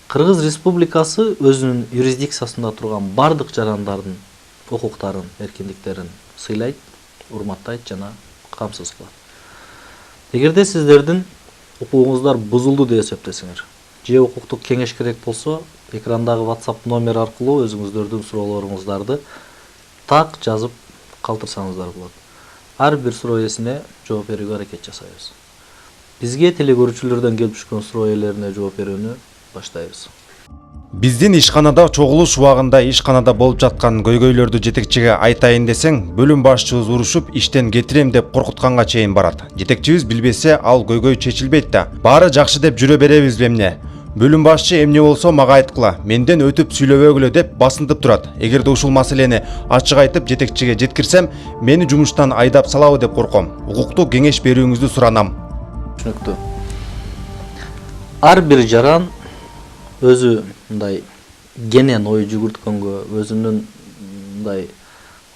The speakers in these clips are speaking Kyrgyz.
Кыргыз Республикасы өзүнүн юрисдикциясында турган бардык жарандардын укуктарын, эркиндиктерин сыйлайт, урматтайт жана камсыз кылат. Эгерде сиздердин укугуңуздар бузулду деп эсептесеңер, же укуктук кеңеш керек болсо, экрандагы WhatsApp номер аркылуу өзүңүздөрдүн суроолоруңуздарды так жазып калтырсаңыздар болот. Ар бир суроо ээлесине жооп берүүгө аракет жасайбыз. Бизге телекөрүүчүлөрдөн келип түшкөн суроо ээлерине жооп берүүнү баштайбыз. Биздин ишканада чогулуш убагында ишканада болуп жаткан көйгөйлөрдү жетекчиге айтайын десең, бөлүм башчыбыз урушуп иштен кетирем деп коркутканга чейин барат. Жетекчибиз билбесе, ал көйгөй чечилбейт да. Баары жакшы деп жүрө беребиз эмне? Бөлүм башчы эмне болсо мага айткыла, менден өтүп сүйлөбөгүлө деп басынтып турат. Эгерде ушул маселени ачык айтып жетекчиге жеткирсем, мени жумуштан айдап салабы деп корком. Укуктук кеңеш берүүңүздү суранам. Түшүнүктүү. Ар бир жаран өзү мындай кенен ой жүгүрткөнгө, өзүнүн мындай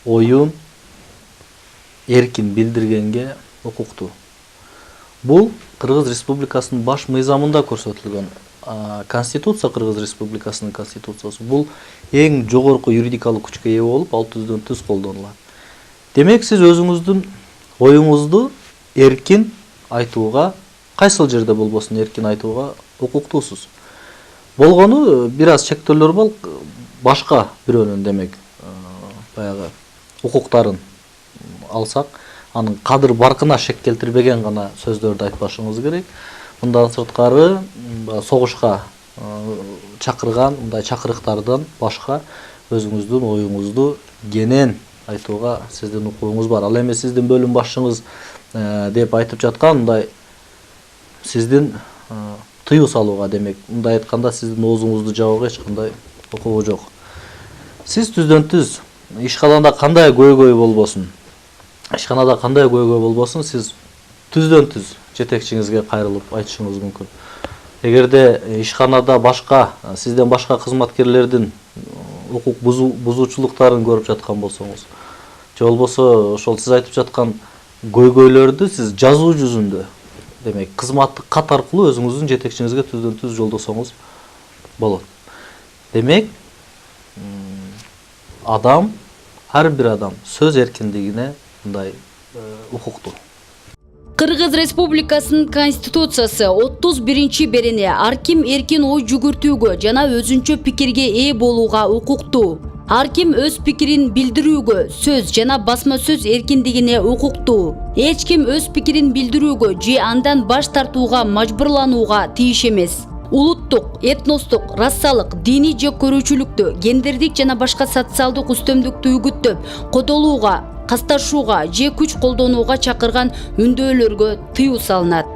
оюн эркин билдиргенге укуктуу. Бул Кыргыз Республикасынын баш мыйзамында көрсөтүлгөн. Конституция, Кыргыз Республикасынын конституциясы бул эң жогорку юридикалык күчкө ээ болуп, ал түздөн түз колдонулат. Демек, сиз өзүңүздүн оюңузду эркин айтууга, кайсыл жерде болбосун эркин айтууга укуктуусуз. Болгону бир аз чектөөлөр бар, башка бирөөнүн демек баягы укуктарын алсак, анын кадыр баркына шек келтирбеген гана сөздөрдү айтпашыңыз керек. Мындан сырткары согушка чакырган мындай чакырыктардан башка өзүңүздүн оюңузду кенен айтууга сиздин укугуңуз бар. Ал эми сиздин бөлүм башчыңыз деп айтып жаткан мындай сиздин тыюу салууга, демек, мындай айтканда сиздин оозуңузду жабууга эч кандай укугу жок. Сиз түздөн түз ишканада кандай көйгөй болбосун, сиз түздөн түз жетекчиңизге кайрылып айтышыңыз мүмкүн. Эгерде ишканада башка сизден башка кызматкерлердин укук бузуучулуктарын көрүп жаткан болсоңуз, же болбосо ошол сиз айтып жаткан көйгөйлөрдү сиз жазуу жүзүндө, демек, кызматтык кат аркылуу өзүңүздүн жетекчиңизге түздөн түз жолдосоңуз болот. Демек, ар бир адам сөз эркиндигине мындай укуктуу. Кыргыз Республикасынын Конституциясы 31-берене ар ким эркин ой жүгүртүүгө жана өзүнчө пикирге ээ болууга укуктуу. Ар ким өз пикирин билдирүүгө, сөз жана басма сөз эркиндигине укуктуу. Эч ким өз пикирин билдирүүгө же андан баш тартууга мажбурланууга тийиш эмес. Улуттук, этностук, расалык, диний же көрүүчүлүктү, гендердик жана башка социалдык үстөмдүктү үгүттөп, кодолууга, касташууга же күч колдонууга чакырган үндөөлөргө тыюу салынат.